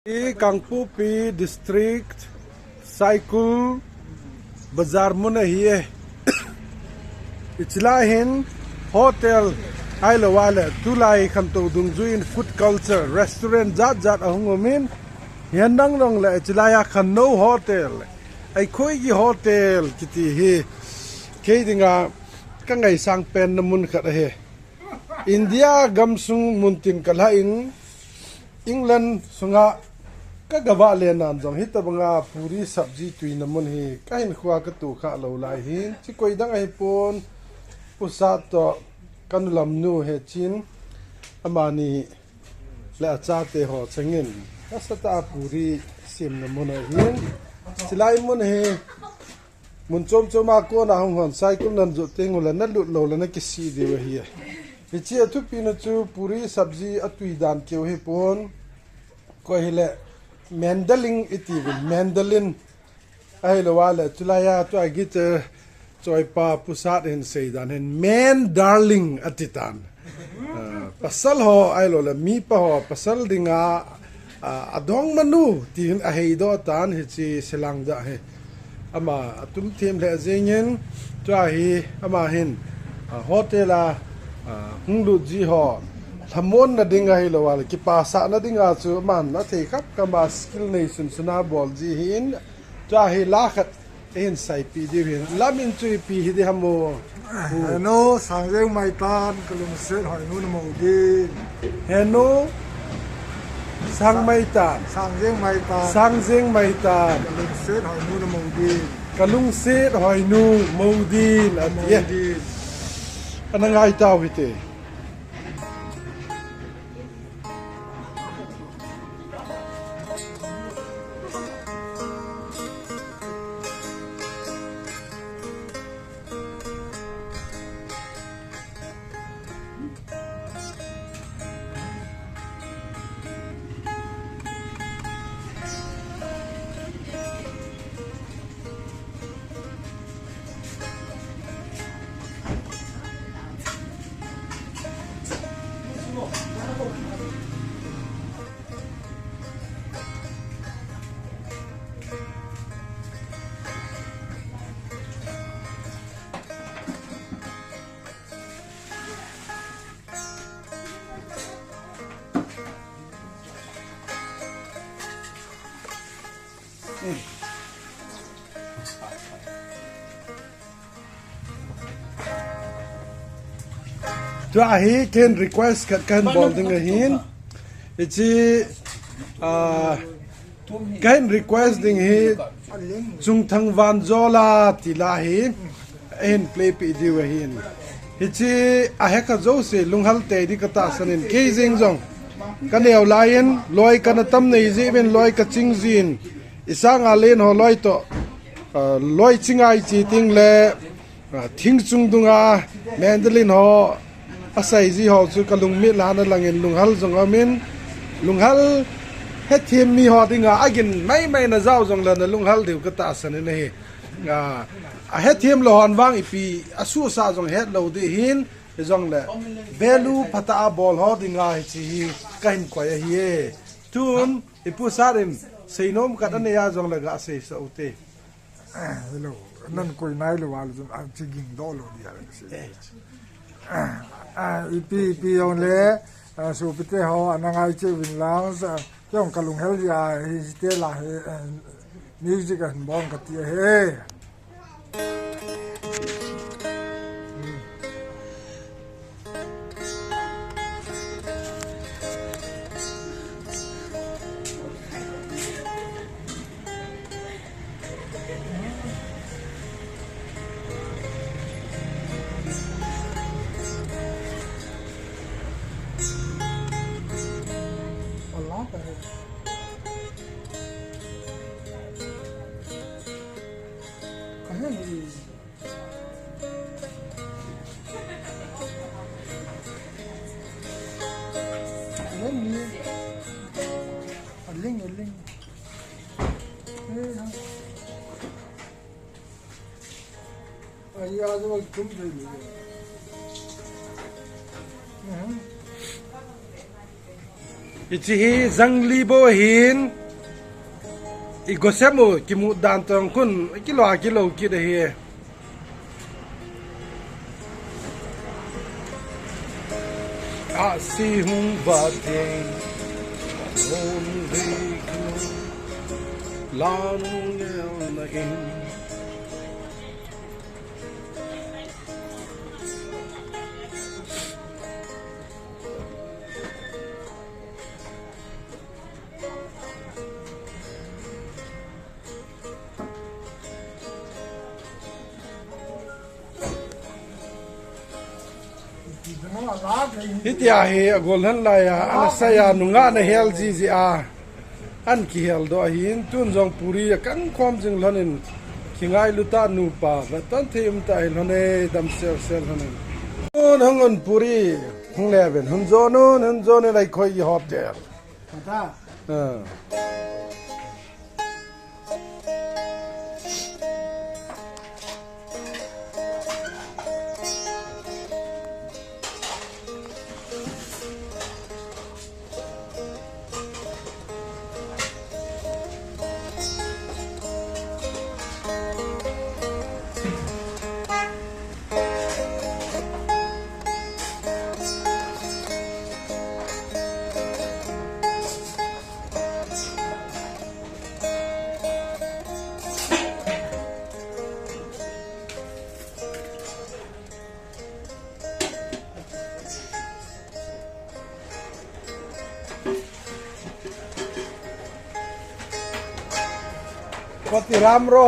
Kangpupi district cycle bazar muna hiye ichilahin hotel ailo wale tulai khanto dungjuin food culture restaurant zat ahungomin hiandang nong la ichilaya khanno hotel ai khoi gi hotel kiti hi keidinga kangai sang pen namun khat he India gamsung muntin kalhain England sunga kagawa lenan jong hitabanga puri sabji tui namun hi kain khwa ka tu kha lo lai hin chi koidang ai pon pusa to kanulam nu he chin amani la cha te ho changin asata puri sim namun hin silai mun he mun chom choma ko na hong hon cycle nan jo tengula na lut lo la na ki si de wa hi chi athu pina chu puri sabji atui dan keu he pon ko hele mendaling iti mandolin ai lo wala tulaya to agit choi pa pusat hen seidan hen man darling atitan pasal ho ai lo la mi pa ho pasal dinga adong manu tin a heido tan hi chi selang da he ama atum them le zingen to hi ama hin hotela hunglu ji ho thamon na dinga hi lo wala ki pa sa na dinga chu man na thei khap ka ma skill nation suna bol ji hin cha hi la khat en sai pi di hin lamin chui pi hi di hamo no sangjeng mai tan kalum se hoi nu mo di heno sang mai tan sangjeng mai tan kalum se hoi nu mo di kalung se hoi nu mo di la di anangai tau hi te to hi can request kan bol ding hin ichi kan request ding hi chung thang van zola tila hi en play pi di wa hin ichi a heka zo se lunghal te di kata sanin ke jing jong kan neu lion loi kan tam nei ji ben loi ka ching jin isang a len ho loi to loi chingai chi ting le thing chung dunga mandolin ho asai ji ho chu kalung mi lana langin lunghal jong amin lunghal he thim mi ho dinga agin mai na zaw jong la na lunghal diu ka ta san ne he a he thim lo hon wang ipi asu sa jong het lo di hin jong le value phata bol ho dinga hi chi kain ko ya hi tun ipu sarin seinom ka ne ya jong la ga sei sa ute hello nan koi nai lo wal zum a chiging do lo dia ipi on le so pite ho anangai che win lang sa yong kalung hel ya hi te la he music an bong ka ti he Ling. Ay, आज वो तुम दे लीजिए। ichi hi zangli bo hin i gosemu kimu dan tong kun kilo ki de hi a si hung ba te on de lan na in hitia he golhan la ya anasaya nunga na hel ji a an ki hel do hin tun jong puri kan khom jing lonin kingai luta nu pa va tan them ta lone dam sel honen on hangon puri hung leven hun zo ne lai khoi hop der ta pati ramro